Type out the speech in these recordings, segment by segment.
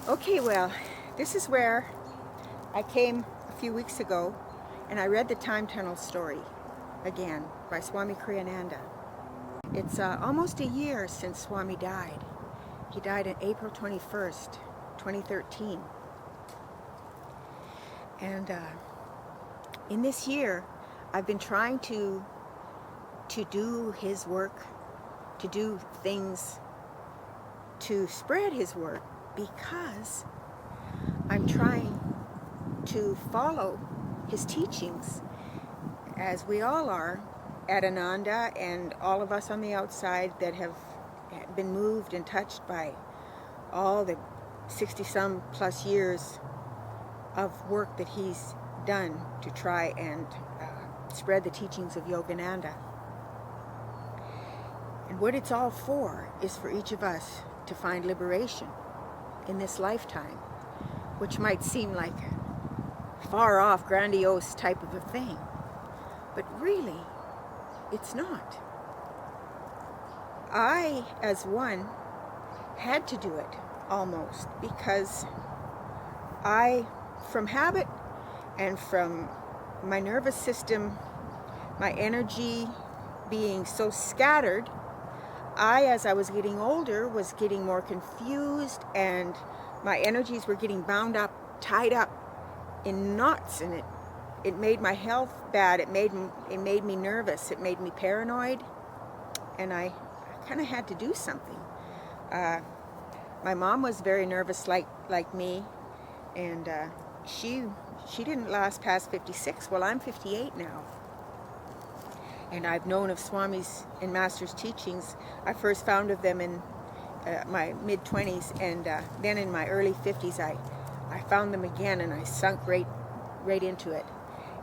Okay, well, this is where I came a few weeks ago and I read the Time Tunnel story again by Swami Kriya. It's almost a year since Swami died. He died on April 21st, 2013. And in this year, I've been trying to do his work, to do things to spread his work, because I'm trying to follow his teachings, as we all are at Ananda, and all of us on the outside that have been moved and touched by all the 60-some plus years of work that he's done to try and spread the teachings of Yogananda. And what it's all for is for each of us to find liberation in this lifetime, which might seem like a far off, grandiose type of a thing, but really, it's not. I, as one, had to do it almost, because from habit and from my nervous system, my energy being so scattered, as I was getting older, was getting more confused, and my energies were getting bound up, tied up in knots, and it made my health bad. It made me nervous. It made me paranoid, and I kind of had to do something. My mom was very nervous, like me, and she didn't last past 56. Well, I'm 58 now. And I've known of Swami's and Master's teachings. I first found of them in my mid-20s, and then in my early 50s I found them again, and I sunk right into it.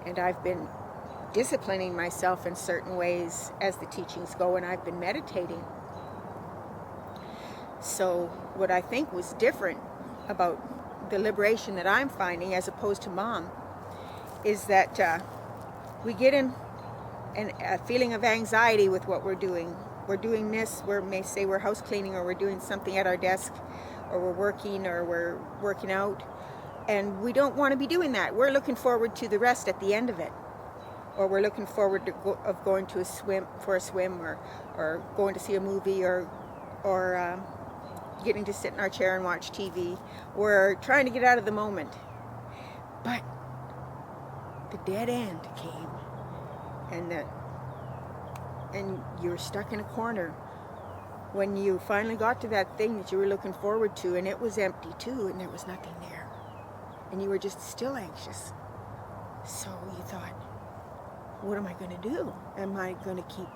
And I've been disciplining myself in certain ways as the teachings go, and I've been meditating. So what I think was different about the liberation that I'm finding, as opposed to Mom, is that we get in a feeling of anxiety with what we're doing. We're doing this, we may say we're house cleaning, or we're doing something at our desk, or we're working, or we're working out, and we don't want to be doing that. We're looking forward to the rest at the end of it, or we're looking forward to going to a swim, or going to see a movie, or getting to sit in our chair and watch TV. We're trying to get out of the moment. But the dead end came, and you're stuck in a corner when you finally got to that thing that you were looking forward to, and it was empty too, and there was nothing there, and you were just still anxious. So you thought, what am I going to do? Am I going to keep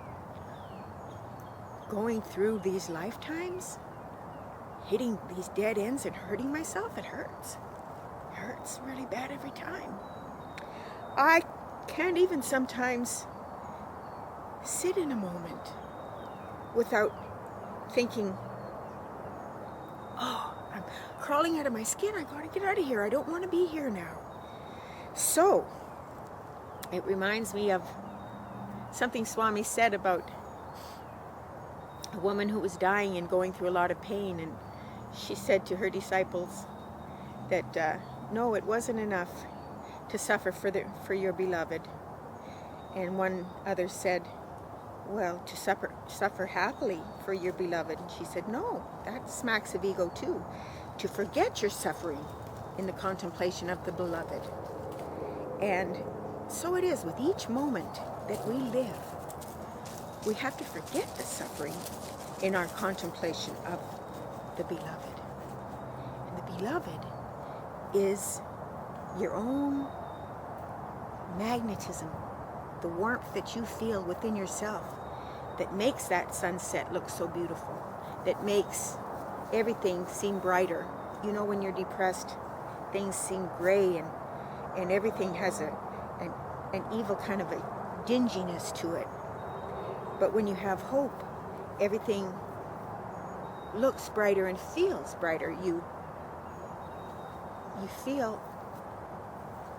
going through these lifetimes, hitting these dead ends and hurting myself? It hurts. It hurts really bad every time. I can't even sometimes sit in a moment without thinking, oh, I'm crawling out of my skin. I gotta get out of here. I don't want to be here now. So it reminds me of something Swami said about a woman who was dying and going through a lot of pain, and she said to her disciples that no, it wasn't enough to suffer for your beloved. And one other said, well, to suffer happily for your beloved. And she said, no, that smacks of ego too. To forget your suffering in the contemplation of the beloved. And so it is with each moment that we live. We have to forget the suffering in our contemplation of the beloved. And the beloved is your own magnetism, the warmth that you feel within yourself, that makes that sunset look so beautiful, that makes everything seem brighter. You know, when you're depressed, things seem gray, and everything has an evil kind of a dinginess to it. But when you have hope, everything looks brighter and feels brighter. You feel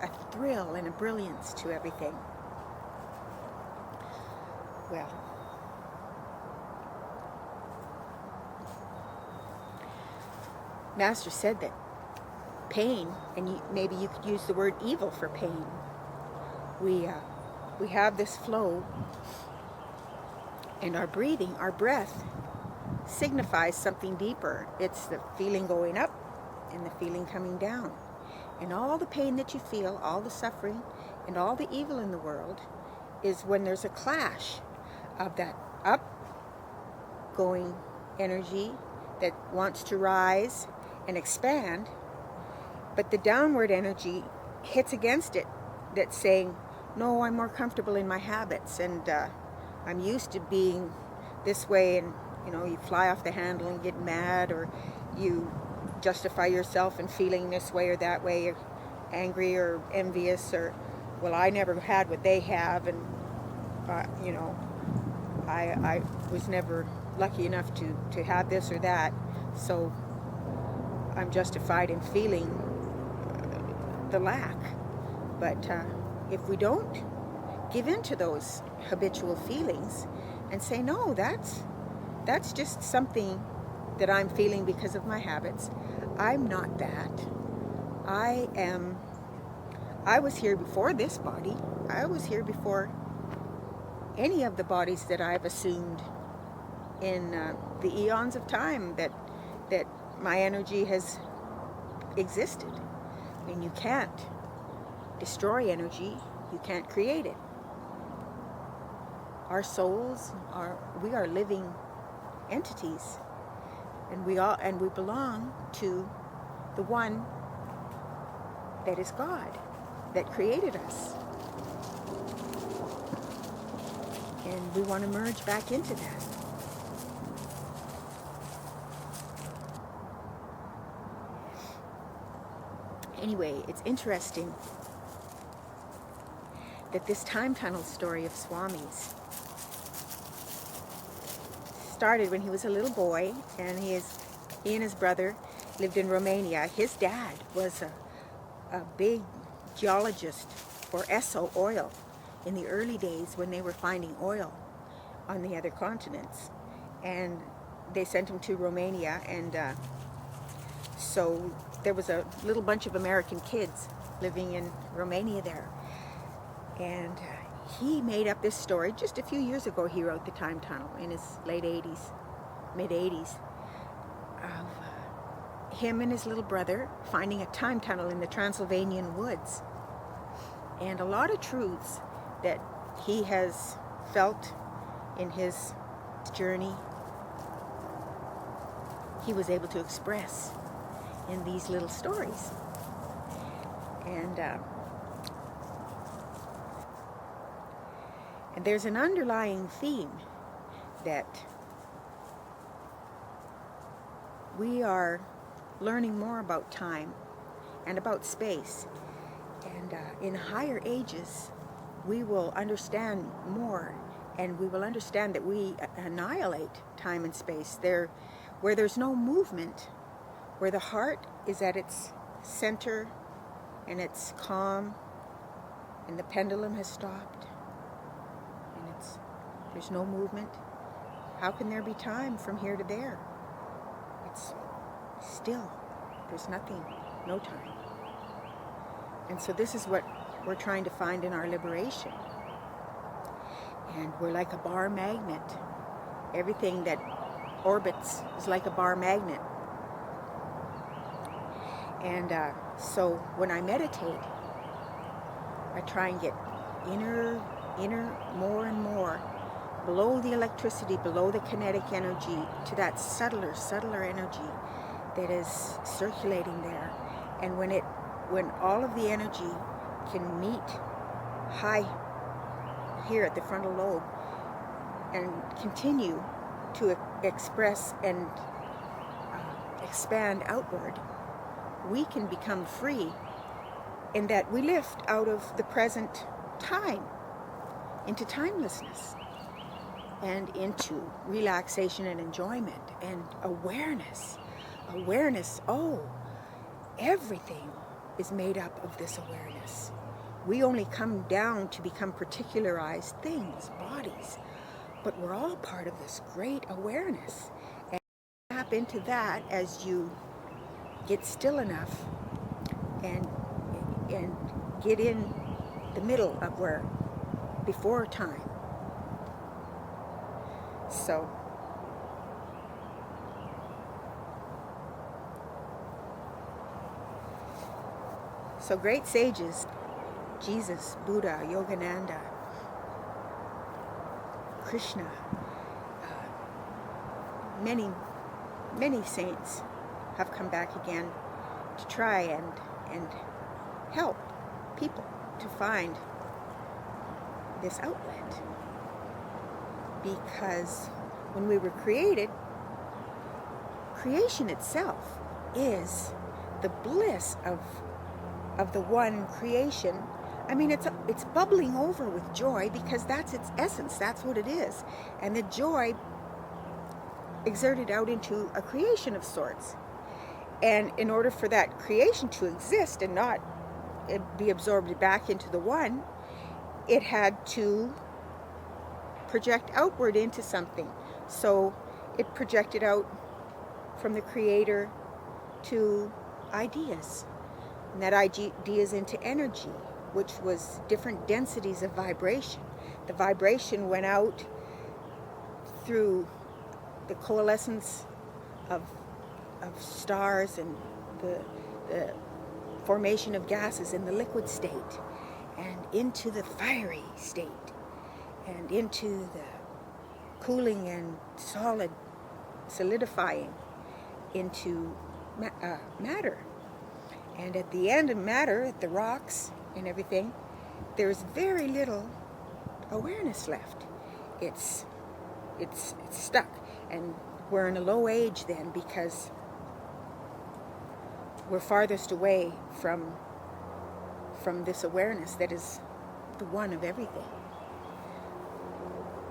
a thrill and a brilliance to everything. Well, Master said that pain, and maybe you could use the word evil for pain. We have this flow, and our breathing, our breath, signifies something deeper. It's the feeling going up and the feeling coming down. And all the pain that you feel, all the suffering, and all the evil in the world is when there's a clash of that up-going energy that wants to rise and expand, but the downward energy hits against it, that's saying, no, I'm more comfortable in my habits, and I'm used to being this way. And you fly off the handle and get mad, or you justify yourself in feeling this way or that way, or angry or envious, or, well, I never had what they have, and I was never lucky enough to have this or that, so I'm justified in feeling the lack. But if we don't give in to those habitual feelings and say, no, that's just something that I'm feeling because of my habits. I'm not that. I was here before this body. I was here before any of the bodies that I've assumed in the eons of time that my energy has existed. And you can't destroy energy. You can't create it. Our souls we are living entities, and we belong to the one that is God, that created us, and we want to merge back into that. Anyway, it's interesting that this time tunnel story of Swami's started when he was a little boy, and he and his brother lived in Romania. His dad was a big geologist for Esso oil in the early days when they were finding oil on the other continents, and they sent him to Romania, and so there was a little bunch of American kids living in Romania there, and he made up this story just a few years ago. He wrote The Time Tunnel in his late 80s, mid 80s, of him and his little brother finding a time tunnel in the Transylvanian woods. And a lot of truths that he has felt in his journey, he was able to express in these little stories. And there's an underlying theme that we are learning more about time and about space. And in higher ages, we will understand more, and we will understand that we annihilate time and space. Where there's no movement, where the heart is at its center and it's calm, and the pendulum has stopped, and there's no movement. How can there be time from here to there? It's still. There's nothing, no time. And so this is what we're trying to find in our liberation. And we're like a bar magnet. Everything that orbits is like a bar magnet. And so when I meditate, I try and get inner, more and more, below the electricity, below the kinetic energy, to that subtler energy that is circulating there. And when all of the energy can meet high here at the frontal lobe and continue to express and expand outward, we can become free, in that we lift out of the present time into timelessness and into relaxation and enjoyment and awareness. Oh, everything is made up of this awareness. We only come down to become particularized things, bodies, but we're all part of this great awareness. And tap into that as you get still enough and get in the middle of where before time. So great sages, Jesus, Buddha, Yogananda, Krishna, many saints have come back again to try and help people to find this outlet. Because when we were created, creation itself is the bliss of the one creation. I mean, it's bubbling over with joy because that's its essence, that's what it is. And the joy exerted out into a creation of sorts. And in order for that creation to exist and not be absorbed back into the one, it had to project outward into something. So it projected out from the creator to ideas. And that ideas into energy, which was different densities of vibration. The vibration went out through the coalescence of stars and the formation of gases in the liquid state, and into the fiery state, and into the cooling and solidifying into matter. And at the end of matter, at the rocks and everything, there's very little awareness left. It's stuck. And we're in a low age then, because we're farthest away from this awareness that is the one of everything.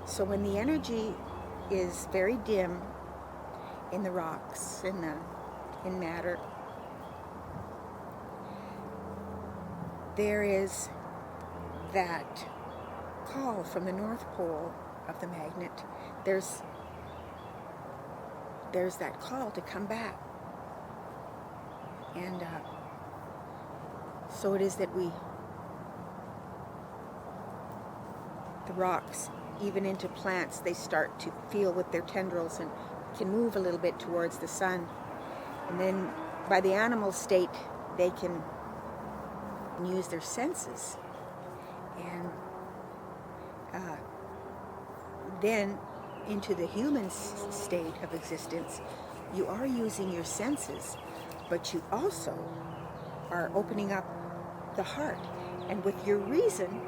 So when the energy is very dim in the rocks, in matter, there is that call from the North Pole of the magnet. There's that call to come back. And so it is that the rocks, even into plants, they start to feel with their tendrils and can move a little bit towards the sun. And then by the animal state, they can use their senses. And then into the human state of existence, you are using your senses, but you also are opening up the heart. And with your reason,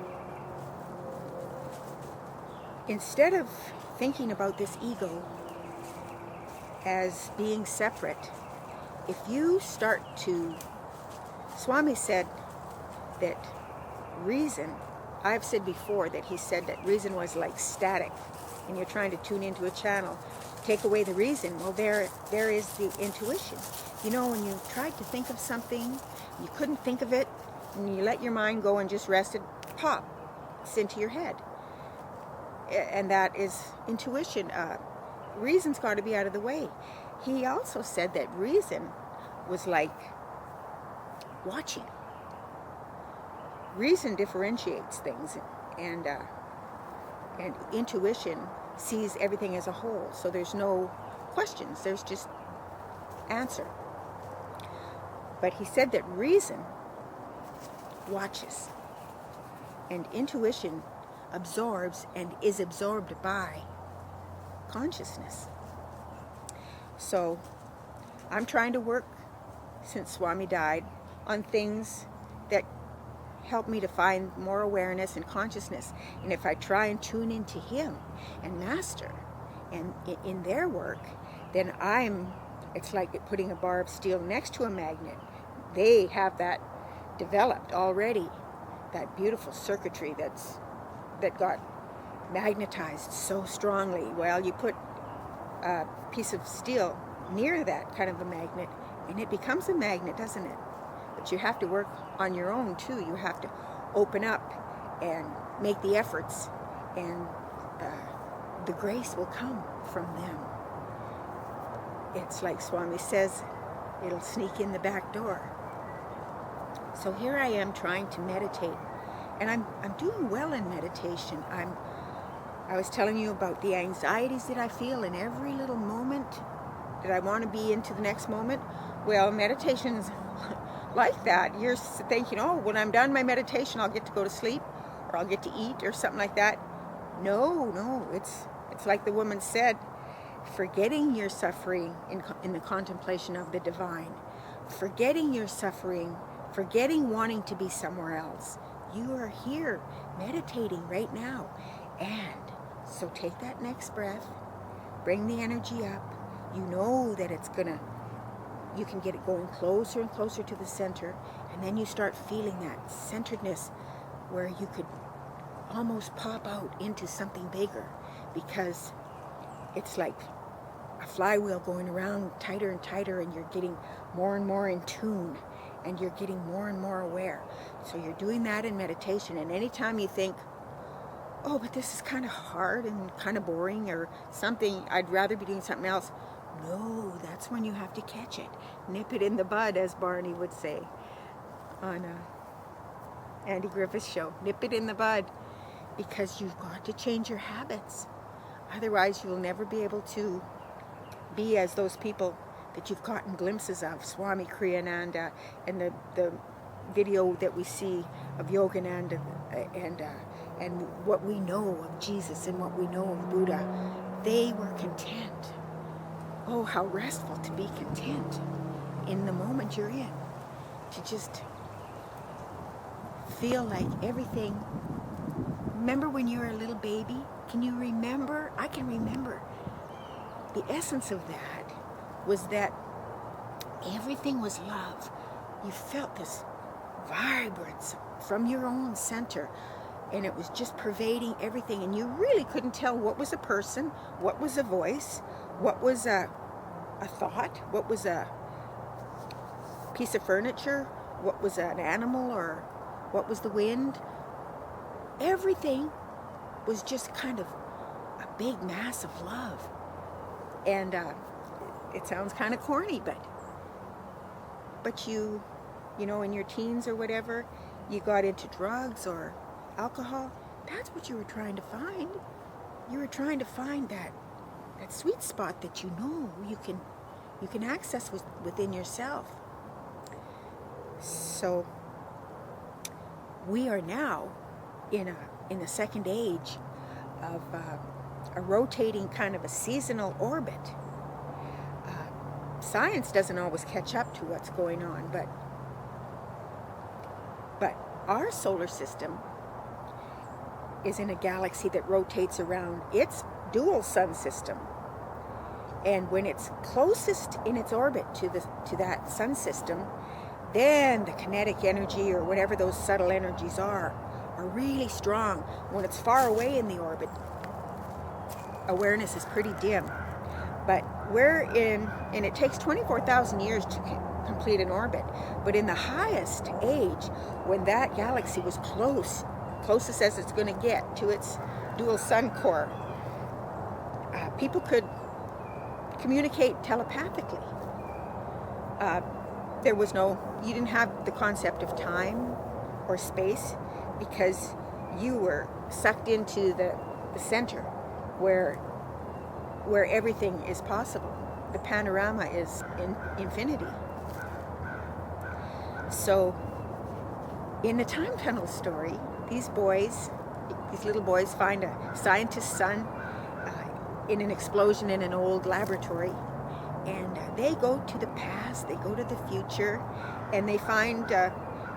instead of thinking about this ego as being separate, if you start to, Swami said that reason, I've said before that he said that reason was like static, and you're trying to tune into a channel. Take away the reason, well, there is the intuition. You know, when you tried to think of something, you couldn't think of it, and you let your mind go and just rest it, pop, it's into your head. And that is intuition. Reason's got to be out of the way. He also said that reason was like watching. Reason differentiates things, and intuition sees everything as a whole. So there's no questions, there's just answer. But he said that reason watches, and intuition absorbs and is absorbed by consciousness. So I'm trying to work, since Swami died, on things that help me to find more awareness and consciousness. And if I try and tune into him and master and in their work, then it's like putting a bar of steel next to a magnet. They have that developed already, that beautiful circuitry that got magnetized so strongly. Well, you put a piece of steel near that kind of a magnet, and it becomes a magnet, doesn't it? But you have to work on your own too. You have to open up and make the efforts, and the grace will come from them. It's like Swami says, it'll sneak in the back door. So here I am trying to meditate, and I'm doing well in meditation. I was telling you about the anxieties that I feel in every little moment that I want to be into the next moment. Well, meditation's like that. You're thinking, oh, when I'm done my meditation, I'll get to go to sleep, or I'll get to eat, or something like that. No, it's like the woman said, forgetting your suffering in the contemplation of the divine, forgetting your suffering, forgetting wanting to be somewhere else. You are here meditating right now. And so take that next breath, bring the energy up. You know that you can get it going closer and closer to the center, and then you start feeling that centeredness where you could almost pop out into something bigger, because it's like a flywheel going around tighter and tighter, and you're getting more and more in tune, and you're getting more and more aware. So you're doing that in meditation, and anytime you think, oh, but this is kind of hard and kind of boring or something, I'd rather be doing something else. No, that's when you have to catch it. Nip it in the bud, as Barney would say on Andy Griffith's show. Nip it in the bud, because you've got to change your habits. Otherwise, you'll never be able to be as those people that you've gotten glimpses of, Swami Kriyananda, and the video that we see of Yogananda, and what we know of Jesus and what we know of Buddha. They were content. Oh, how restful to be content in the moment you're in, to just feel like everything. Remember when you were a little baby? Can you remember? I can remember. The essence of that was that everything was love. You felt this vibrance from your own center, and it was just pervading everything, and you really couldn't tell what was a person, what was a voice, what was a thought, what was a piece of furniture, what was an animal, or what was the wind. Everything was just kind of a big mass of love. And it sounds kind of corny, but you know, in your teens or whatever, you got into drugs or alcohol. That's what you were trying to find. You were trying to find that sweet spot that you know you can access within yourself. So we are now in the second age of a rotating kind of a seasonal orbit. Science doesn't always catch up to what's going on, but our solar system is in a galaxy that rotates around its dual sun system. And when it's closest in its orbit to that sun system, then the kinetic energy, or whatever those subtle energies are really strong. When it's far away in the orbit, awareness is pretty dim. But we're in, and it takes 24,000 years to complete an orbit. But in the highest age, when that galaxy was closest as it's going to get to its dual sun core, people could communicate telepathically. You didn't have the concept of time or space, because you were sucked into the center where everything is possible. The panorama is infinity. So in the time tunnel story, these little boys find a scientist's son in an explosion in an old laboratory, and they go to the past, they go to the future, and they find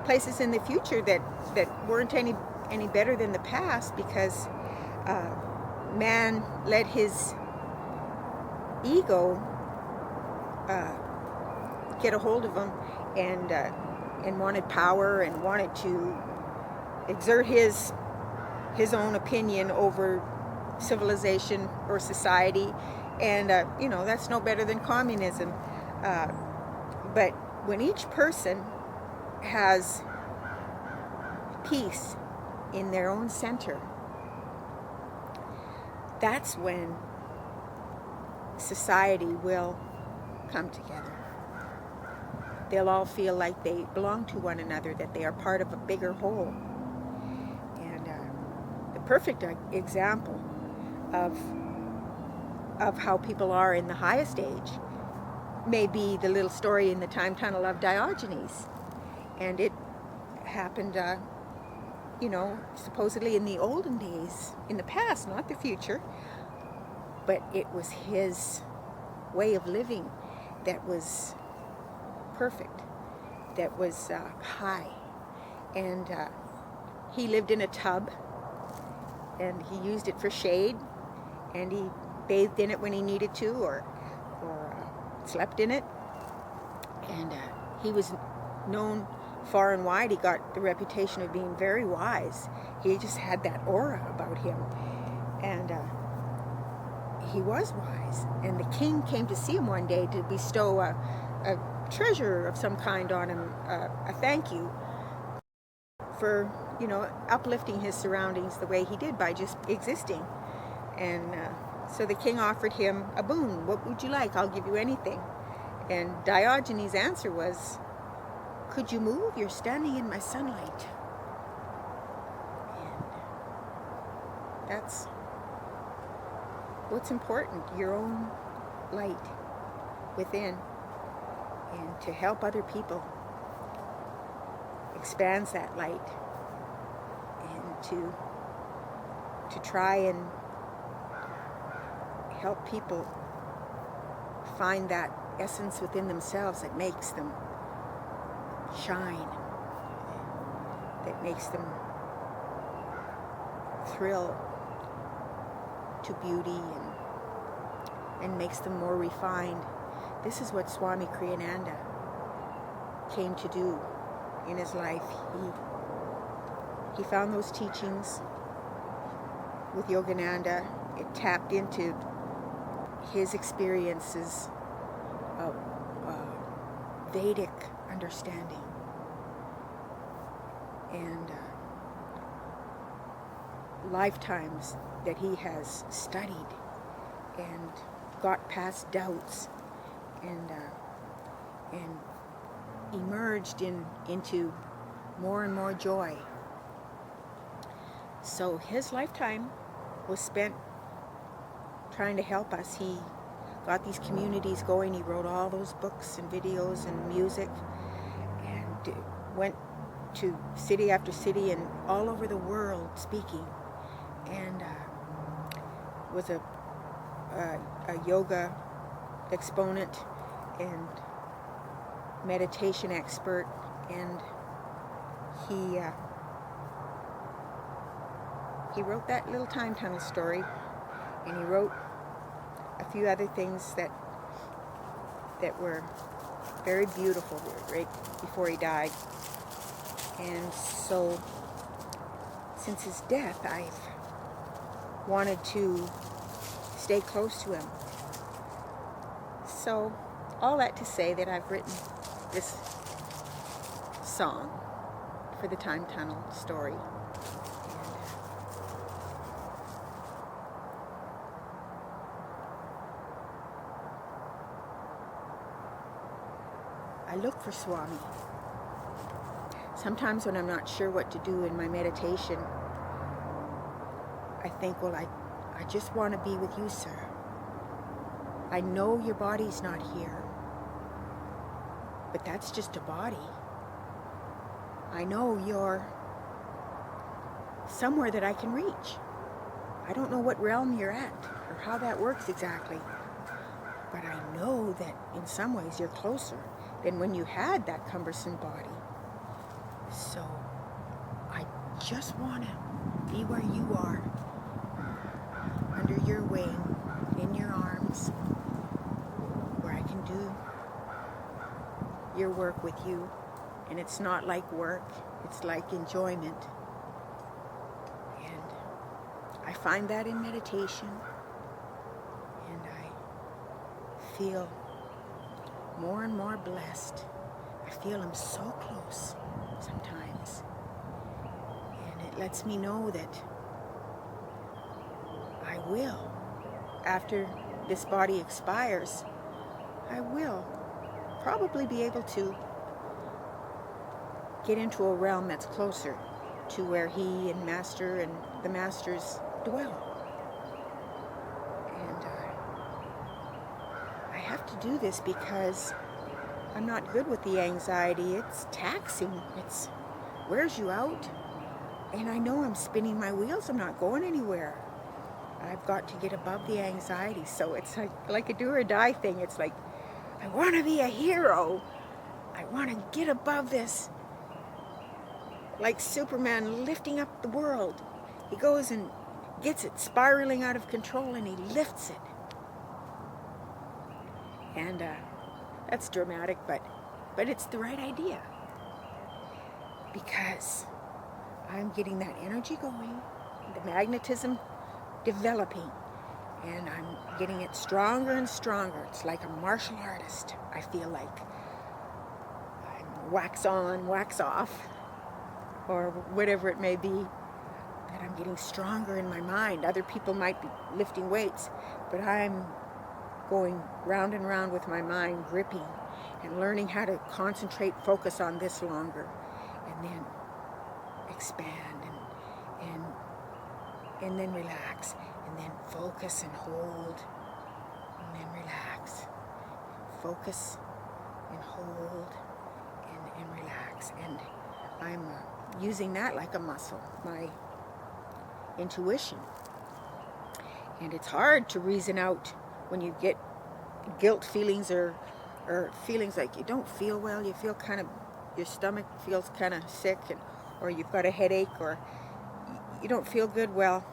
places in the future that weren't any better than the past, because man let his ego get a hold of him, and wanted power, and wanted to exert his own opinion over civilization or society, and that's no better than communism. But when each person has peace in their own center, that's when society will come together. they'll all feel like they belong to one another, that they are part of a bigger whole. And the perfect example of how people are in the highest age may be the little story in the time tunnel of Diogenes. And it happened, supposedly in the olden days, in the past, not the future, but it was his way of living that was perfect, that was high. And he lived in a tub, and he used it for shade, and he bathed in it when he needed to, or slept in it. And he was known far and wide. He got the reputation of being very wise. He just had that aura about him. And he was wise. And the king came to see him one day to bestow a treasure of some kind on him, a thank you for, uplifting his surroundings the way he did by just existing. And so the king offered him a boon. What would you like? I'll give you anything. And Diogenes' answer was, could you move? You're standing in my sunlight. And that's what's important, your own light within. And to help other people expands that light. And to try and help people find that essence within themselves that makes them shine, that makes them thrill to beauty and makes them more refined. This is what Swami Kriyananda came to do in his life. He found those teachings with Yogananda. It tapped into his experiences of Vedic understanding, and lifetimes that he has studied and got past doubts and emerged into more and more joy. So his lifetime was spent trying to help us. He got these communities going. He wrote all those books and videos and music, and went to city after city and all over the world speaking, and was a yoga exponent and meditation expert. And he wrote that little time tunnel story, and he wrote a few other things that were very beautiful right before he died. And so since his death, I've wanted to stay close to him. So all that to say that I've written this song for the time tunnel story. I look for Swami. Sometimes when I'm not sure what to do in my meditation, I think, well, I just want to be with you, sir. I know your body's not here, but that's just a body. I know you're somewhere that I can reach. I don't know what realm you're at or how that works exactly, but I know that in some ways you're closer than when you had that cumbersome body. So I just want to be where you are, under your wing, in your arms, where I can do your work with you. And it's not like work, it's like enjoyment. And I find that in meditation, and I feel more and more blessed. I feel I'm so close sometimes. And it lets me know that I will, after this body expires, I will probably be able to get into a realm that's closer to where he and Master and the Masters dwell. And I have to do this because I'm not good with the anxiety. It's taxing. It wears you out. And I know I'm spinning my wheels. I'm not going anywhere. I've got to get above the anxiety. So it's like a do or die thing. It's like, I want to be a hero. I want to get above this. Like Superman lifting up the world. He goes and gets it spiraling out of control and he lifts it. And that's dramatic, but it's the right idea. Because I'm getting that energy going, the magnetism developing, and I'm getting it stronger and stronger. It's like a martial artist. I feel like I'm wax on, wax off, or whatever it may be, that I'm getting stronger in my mind. Other people might be lifting weights, but I'm going round and round with my mind, gripping and learning how to concentrate, focus on this longer, and then expand and then relax, and then focus and hold, and then relax, focus and hold, and relax. And I'm using that like a muscle, my intuition. And it's hard to reason out when you get guilt feelings or feelings like you don't feel well, you feel kind of, your stomach feels kind of sick, or you've got a headache, or you don't feel good. Well,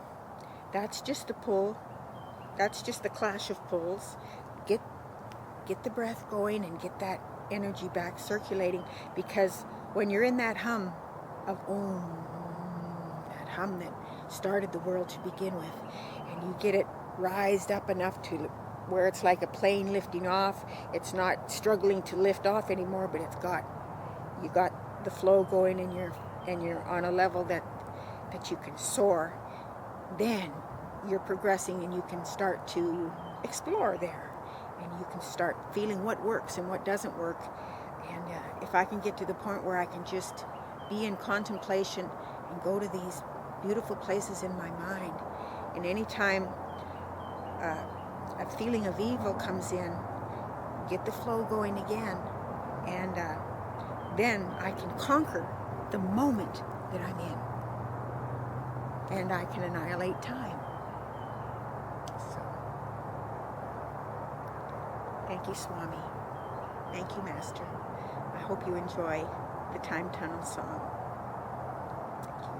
that's just the pull. That's just the clash of pulls. Get the breath going and get that energy back circulating, because when you're in that hum of Om, that hum that started the world to begin with, and you get it rised up enough to where it's like a plane lifting off. It's not struggling to lift off anymore, but you got the flow going, and you're on a level that you can soar. Then you're progressing, and you can start to explore there, and you can start feeling what works and what doesn't work. And if I can get to the point where I can just be in contemplation and go to these beautiful places in my mind, and anytime a feeling of evil comes in, get the flow going again, and then I can conquer the moment that I'm in, and I can annihilate time. So, thank you, Swami. Thank you, Master. I hope you enjoy the Time Tunnel song. Thank you.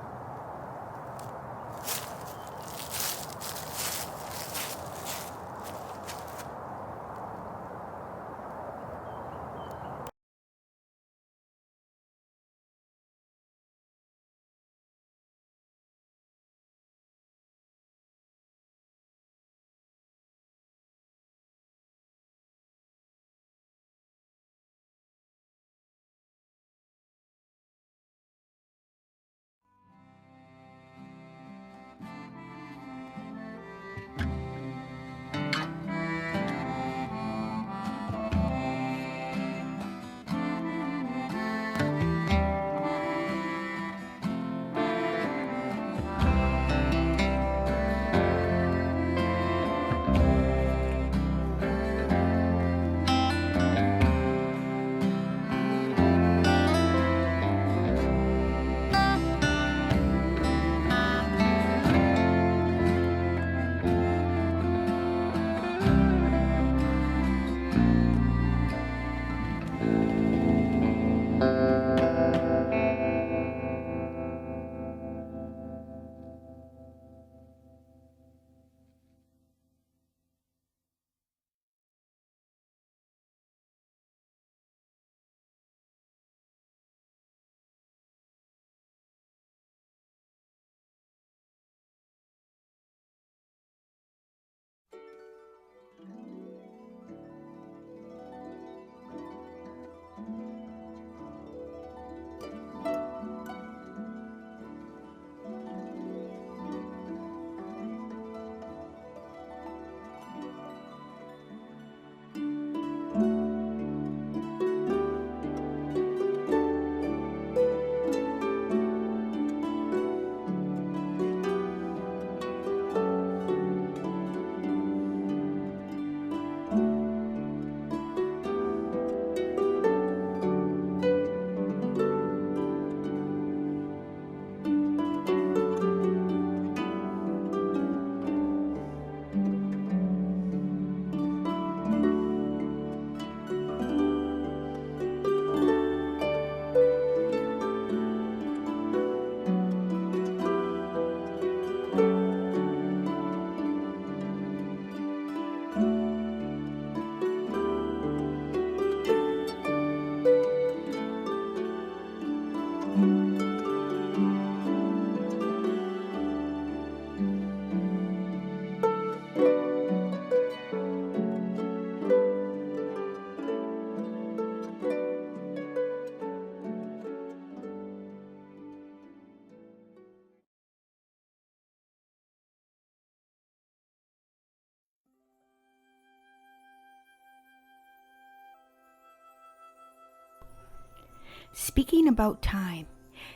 Speaking about time,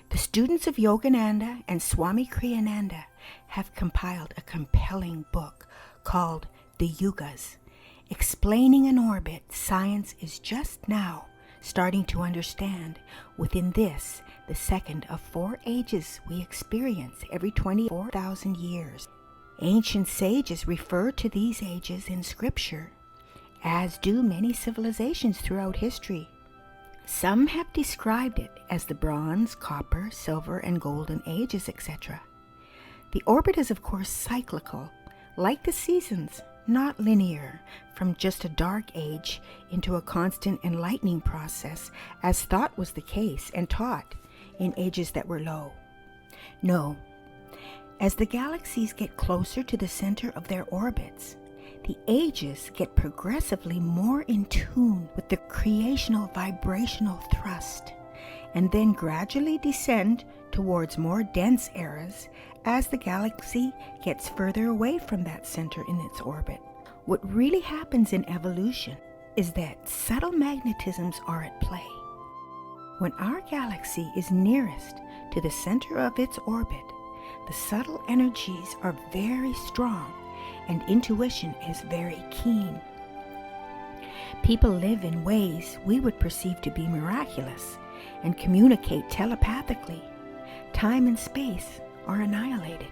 the students of Yogananda and Swami Kriyananda have compiled a compelling book called The Yugas. Explaining an orbit science is just now starting to understand within this, the second of 4 ages we experience every 24,000 years. Ancient sages refer to these ages in scripture, as do many civilizations throughout history. Some have described it as the Bronze, Copper, Silver, and Golden Ages, etc. The orbit is of course cyclical, like the seasons, not linear, from just a dark age into a constant enlightening process, as thought was the case and taught in ages that were low. No, as the galaxies get closer to the center of their orbits, the ages get progressively more in tune with the creational vibrational thrust, and then gradually descend towards more dense eras as the galaxy gets further away from that center in its orbit. What really happens in evolution is that subtle magnetisms are at play. When our galaxy is nearest to the center of its orbit, the subtle energies are very strong and intuition is very keen. People live in ways we would perceive to be miraculous and communicate telepathically. Time and space are annihilated.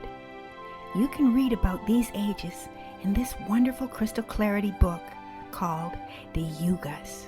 You can read about these ages in this wonderful crystal clarity book called The Yugas.